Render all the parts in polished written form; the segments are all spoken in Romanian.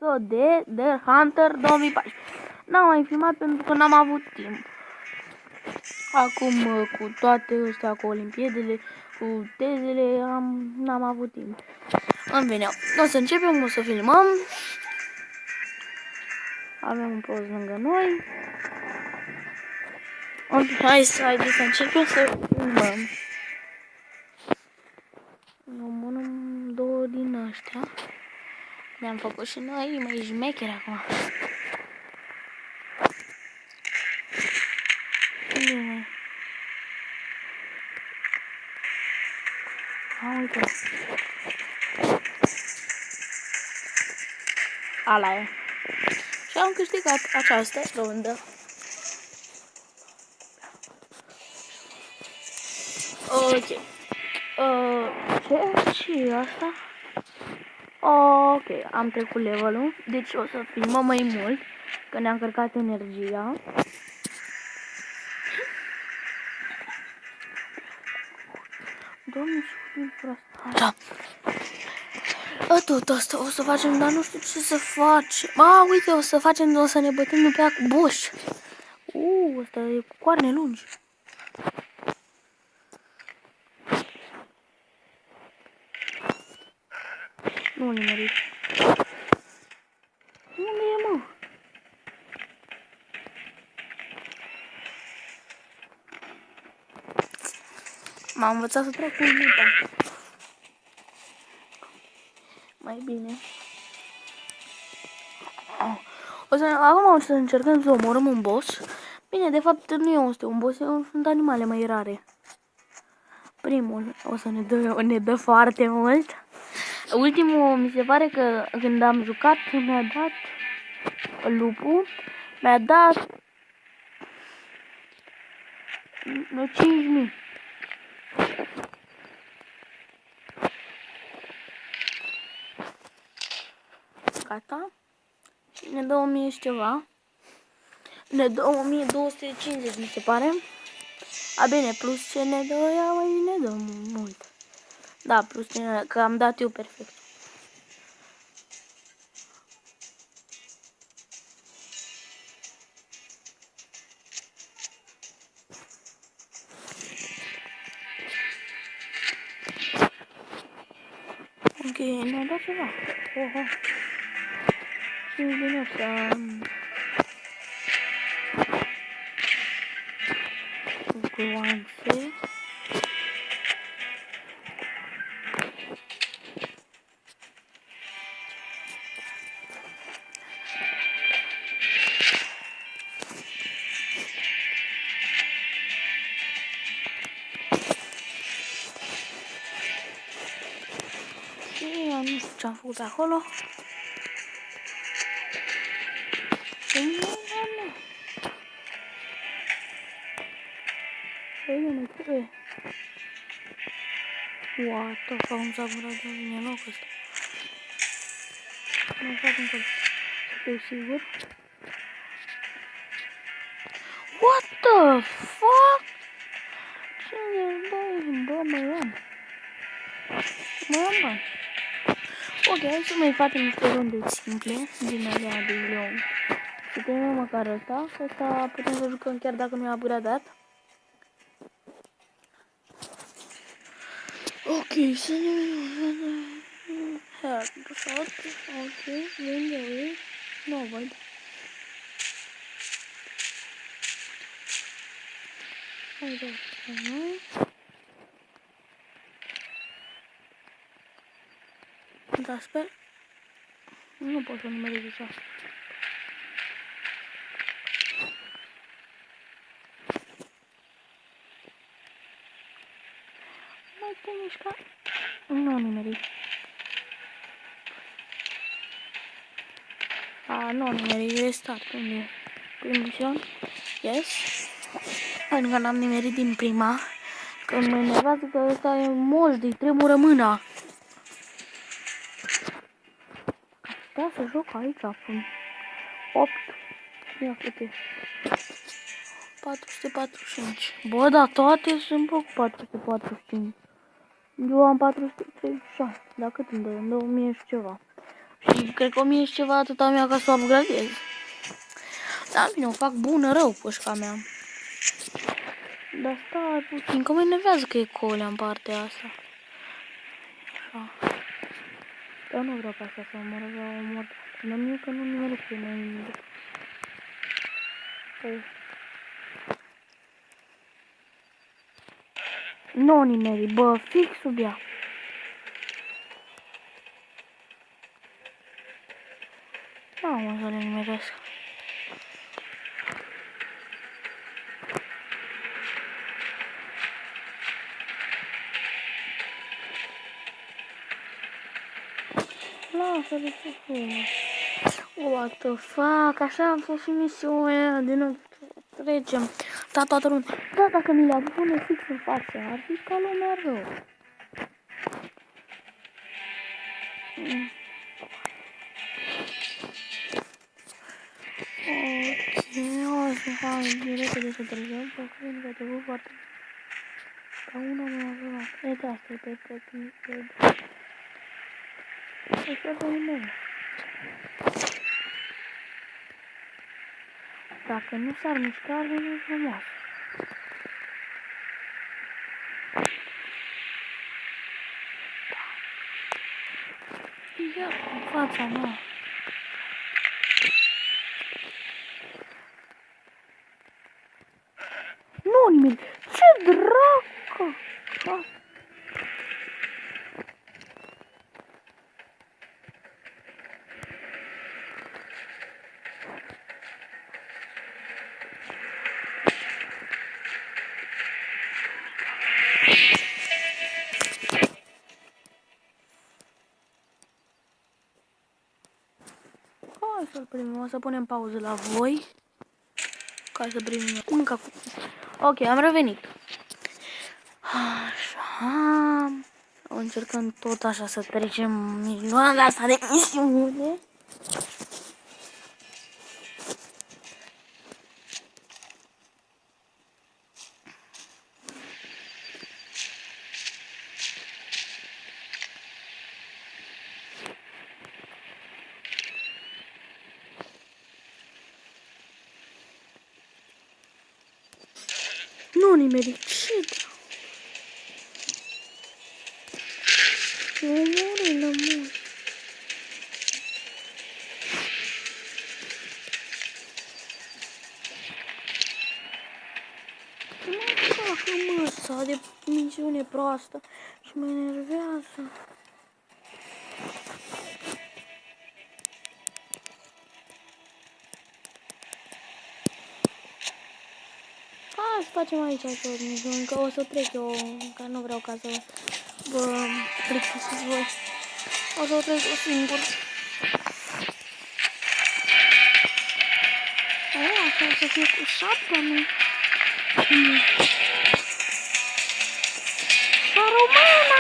serioasă de The Hunter 2014. N-am mai filmat pentru că n-am avut timp. Acum cu toate astea, cu olimpiadele, cu tezele, n-am avut timp. În bine, o să începem, o să filmăm. Avem un post lângă noi. Hai să începem să filmăm. Rămânem două din ăștia. Ne-am făcut și noi mai șmecheri acum. Bine. Uite. Ala e. Și am câștigat această rundă. Ok. Ce asta? Ok, am trecut levelul. Deci o să filmăm mai mult. Că ne-am încărcat energia. Doamne, da. Tot asta o să facem, dar nu știu ce să facem. Uite, o să ne bătem după ea cu boș. Ăsta e cu coarne lungi. Nu nimerit. Unde e, mă? M-am învățat să trec cu lupa. Mai bine. Acum o să încercăm să omorâm un boss. Bine, de fapt nu este un boss, sunt animale mai rare. Primul o să ne dă foarte mult. Ultimul, mi se pare că când am jucat, mi-a dat lupul, mi-a dat 5.000. Gata. Și ne dă 1000 și ceva. Ne dă 1250, mi se pare. Bine, plus ce ne dă ea, ne dă mult. Da, plus ce că am dat eu perfect. Ok, ne-a dat ceva. Oho. Și din asta... Gloanțe. Nu știu ce am făcut acolo. Nu trebuie. What the fuck, cum s-a curat de mine locul ăsta. Nu fac încă. Să fiu sigur. What the fuck? 52, bă, mai am. Bani. Ok, hai să mai facem niște runde simple din alea de leon. Să terminăm măcar ăsta, că ăsta putem să jucăm chiar dacă nu e upgradat. Ok, să ne... Headshot, ok, unde e? Nu o văd. Hai de asta, nu? Da, sper. Nu pot să numerez așa. Mai te mișca. Nu nimeri. Nu nimeri, e start. Unde e? Prim misiune? Yes. Pentru că n-am nimerit din prima. Că mă enervează că ăsta e mult, îi tremură mâna. Da, să joc aici acum. 8. Ia câte. 445. Bă, da, toate sunt pe 445. Eu am 436. Da, cât îmi dă? Îmi dă 1000 și ceva. Și cred că 1000 și ceva atâta mi-a ca să o upgradez. Da, bine, o fac bună rău pușca mea. Dar stai puțin, că mă enervează că e colea în partea asta. Așa. Eu nu vreau pe asta să omor, vreau omor. Dar mie că nu nimeresc pe mine. Păi. Nu nimeri, bă, fix sub ea. Da, mă, să le nimeresc. Lasă-le să fie. What the fuck, așa am fost și misiunea de noi trecem. Da, toată lumea. Da, dacă mi le-ar pune fix în față, ar fi ca lumea rău. Ok, o să fac direct de să trecem, pentru că nu trebuie foarte... Ca una mai avea. E de asta, e pe tine. E foarte nimeni. Dacă nu s-ar mișca, ar veni frumos. Ia în fața mea. Nu nimic. Ce dracu! Da. Hai să-l primim, o să punem pauză la voi. Ca să primim încă. Ok, am revenit. Așa. Încercăm tot așa să trecem milioana asta de misiune. Nu nimeri, ce da? Omori la mori. Nu facă măsa de misiune proastă și mă enervează. Hai să facem aici tot misiune, că o să trec eu, că nu vreau ca să vă plictisiți voi. O să o trec eu singur. Așa o să fie cu 7, nu? Ca română,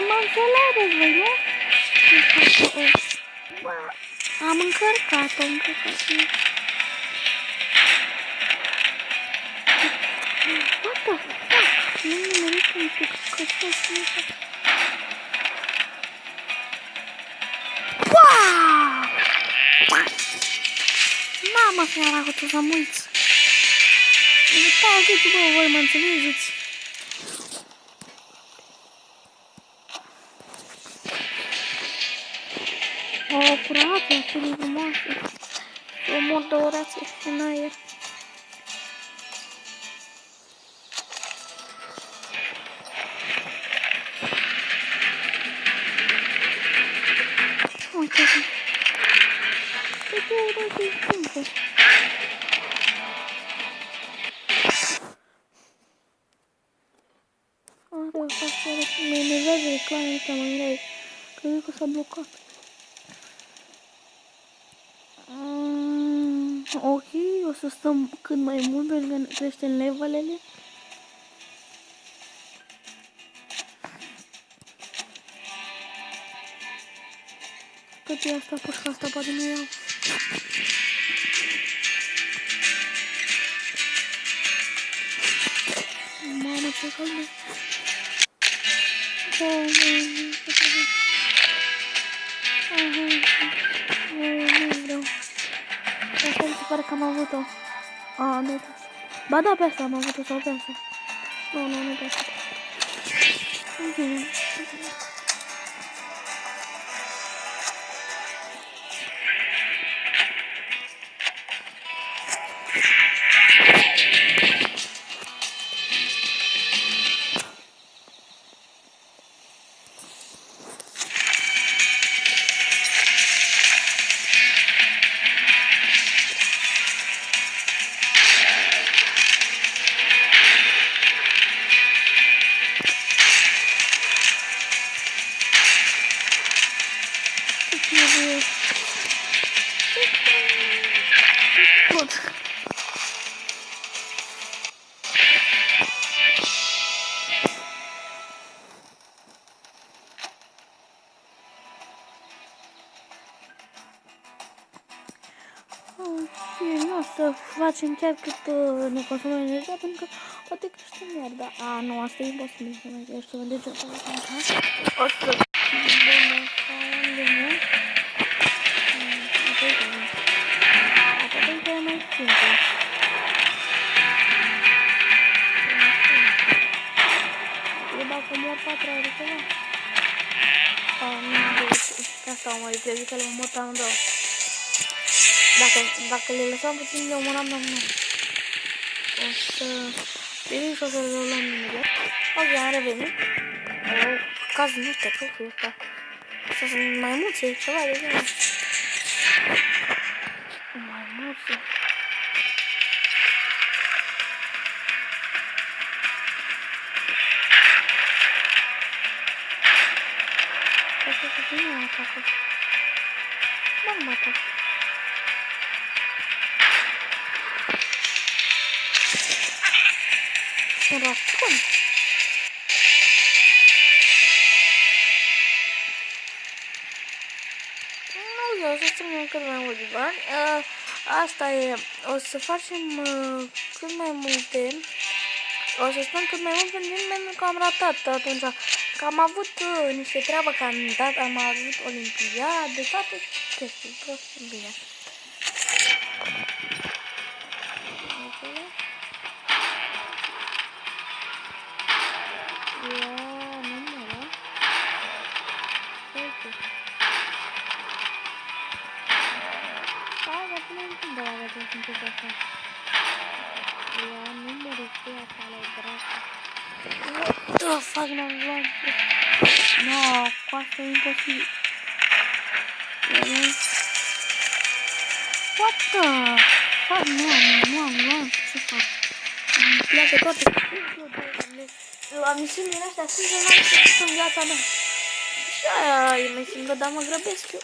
mă înțelegeți voi, nu? Am încărcat-o, What the fuck? Nu nimerit un pic, că ce-o să Mama, fiara, că tu s-am uiți. Uitați, uite, bă, voi mă înțelegeți. O curație atât de frumoasă. O mor de orație în aer. Uite-te. Uite-te, uite-te. Are o față, mă enervează reclamele astea, mă enervează. Cred că s-a blocat. Ok, o să stăm cât mai mult pentru că creștem levelele. Cât e asta, pușca asta, poate nu iau. Mamă, ce căldă. Nu vreau. Asta mi se pare că am avut-o. Nu e pe asta. Ba da, pe asta am avut-o sau pe asta. Nu pe asta. Nu o să facem chiar cât ne consumăm energia, pentru că poate creștem iar, dar... nu, asta e imposibil să mai creștem energia. O să... Atunci e mai simplu. Eu dacă mor 4 ori ceva. Asta o mai trebuie că le mor pe amândouă. Dacă le lăsăm puțin, le omorăm, nu. O să venim și o să le luăm imediat. Ok, am revenit. Caz nu te profiu ăsta. Asta sunt maimuțe, ceva de genul. Maimuțe. Asta să fie nu atacă. Nu mă atacă. Sunt rapun. Nu, o să strângem cât mai mulți bani. Asta e. O să facem cât mai multe. O să spun cât mai mult pentru că am ratat atunci. Că am avut niște treabă candidat, am avut olimpiade, toate chestii. Prost, bine. What the fuck, n-am luat? No, cu asta e imposibil. What the fuck, nu am luat, ce fac? Îmi pleacă toate. La misiunile astea sunt în viața mea. Și aia e mai simplu, dar mă grăbesc eu.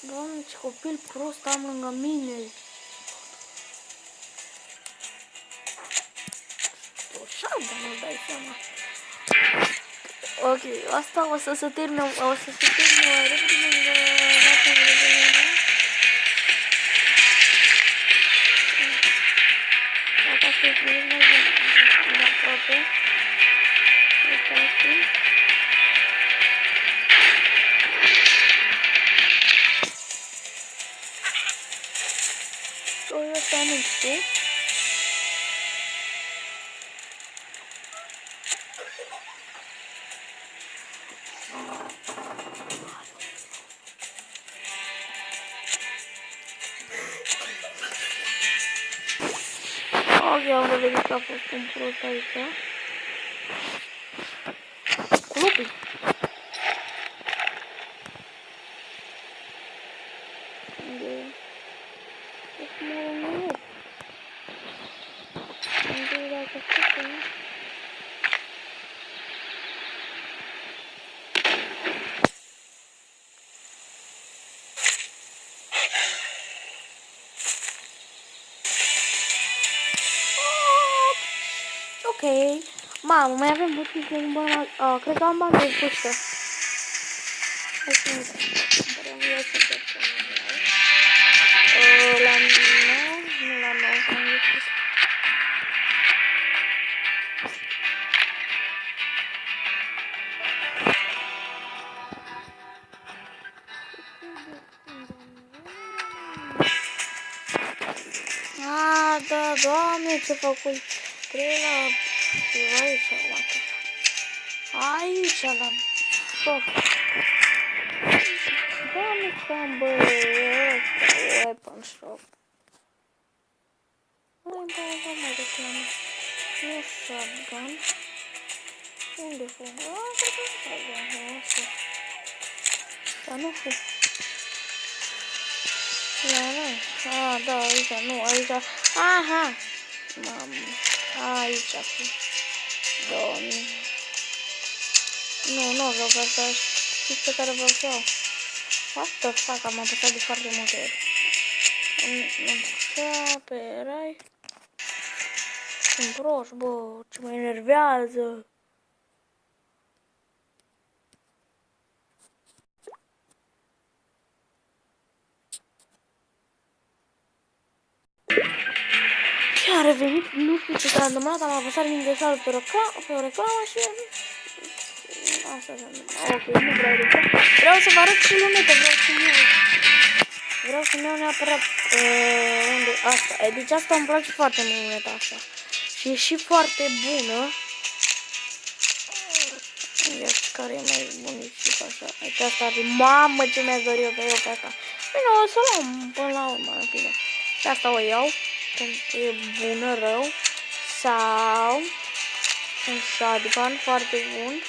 Doamne, ce copil prost am lângă mine. Așa, dar nu dai seama. Ok, asta o să se termine, mai repede lângă data de vedere. Dacă asta e primul, mai aproape. Uite asta. Asta nu știu. Ok, am revenit că a fost un prost aici. Lupii. Ok. Mamă, mai avem puțin să cumpărăm... cred că am bani de pușcă. Hai să nu cumpărăm viața de la 9, nu la 9, am găsit. Da, doamne, ce făcut? Trebuie la... aici, aici, la... Stop. Doamne, ce-am băiat, weapon shop. Mai mai reclamă. Nu shotgun. Unde fu? Cred că shotgun, asta. Dar nu fu. Da, aici, nu, aici. Aha! Mamă, aici fu. Doamne. Nu vreau pe asta. Știți pe care vreau să iau? What the fuck, am apăsat de foarte multe ori. Așa, pe erai. Sunt prost, bă, ce mă enervează. Chiar a revenit, nu știu ce s-a întâmplat, am apăsat din greșeală pe o reclamă și... Asta s-a întâmplat. Ok, nu vreau de asta. Vreau să vă arăt și lunetă, vreau să-mi iau neapărat... unde? Asta. Deci asta îmi place foarte mult, luneta asta. Și e și foarte bună. Ia care e mai bunicic așa. Aici asta ar fi. Mamă, ce mi-a dorit eu pe asta. Bine, o să luăm până la urmă, în fine. Și asta o iau. Pentru că e bună, rău. Sau... un shotgun foarte bun.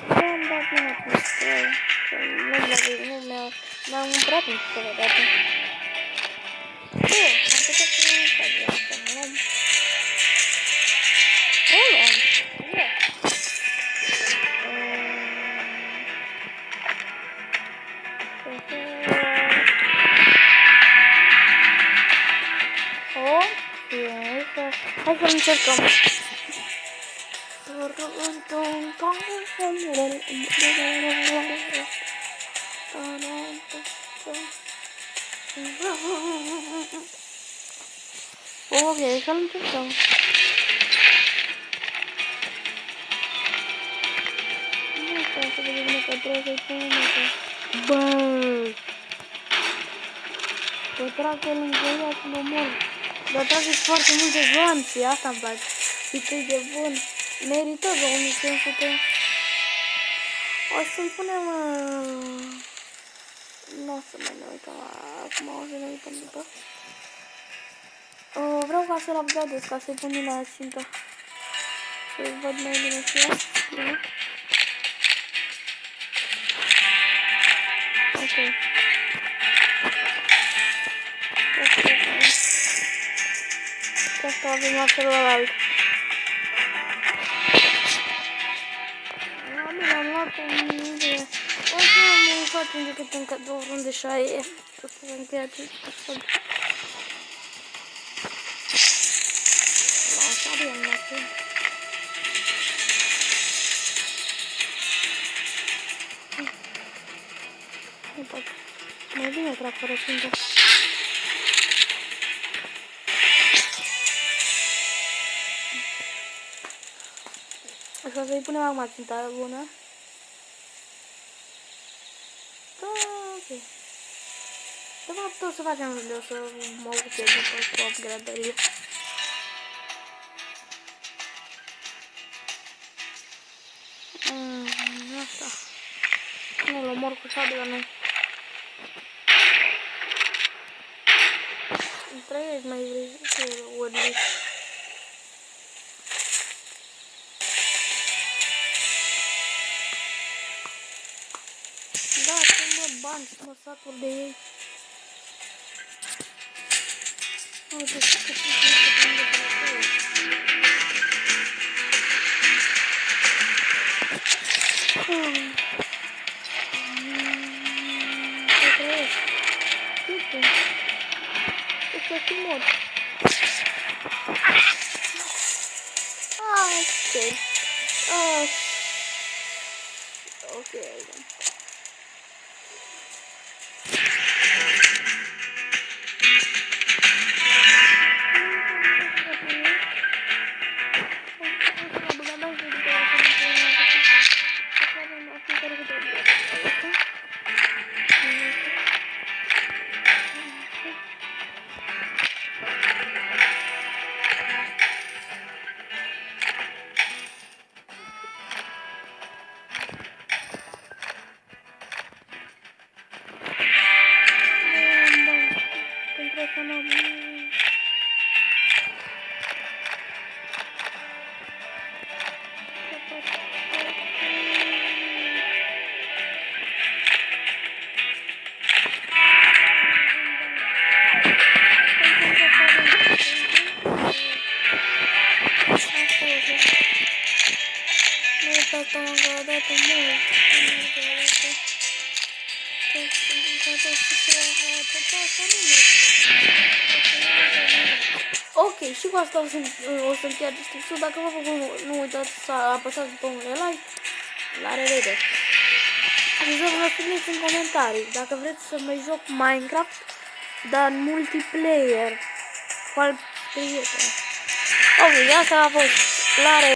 Am dat bine cu spray. Nu mi-am cumpărat un spray de atunci. Am putea să luăm shotgun asta, nu luăm. O luăm. Hai să încercăm. Ok, să-l încercăm. Nu știu să vedem că trebuie să-i punem asta. Bă! Să trag el lângă ea și mă mor. Dar trage foarte multe gloanțe, asta îmi place. Și cât de bun. Merită 2500. O să-i punem... Nu o să mai ne uităm acum, o să ne uităm după. Vreau ca să-l upgradez, ca să-i pun din aia țintă. Să-i văd mai bine și ea. Bine. Ok. Asta avem la celălalt. Am luat o idee. O să mă facem decât încă 2 runde și aia e. Tot să încheia acest episod. Așa avem la fel. Nu pot. Mai bine trag fără țintă. Așa să-i punem acum ținta bună. Da, ok. De fapt o să facem video să mă ocup eu după cu upgradările. Asta. Nu-l omor cu shotgun-ul. trăiești, mai vrei să urli. Da, sunt bani și mă satur de ei. Uite, că sunt de acolo. Ce trăiești? Uite. Uite să mor. Ok. Ok. Ok, și cu asta o să încheia descripția. Dacă vă plăcut, nu uitați să apăsați butonul de like. La revedere! Și să vă spuneți în comentarii dacă vreți să mai joc Minecraft, dar în multiplayer cu alți prieteni. Ok, asta a fost. La revedere!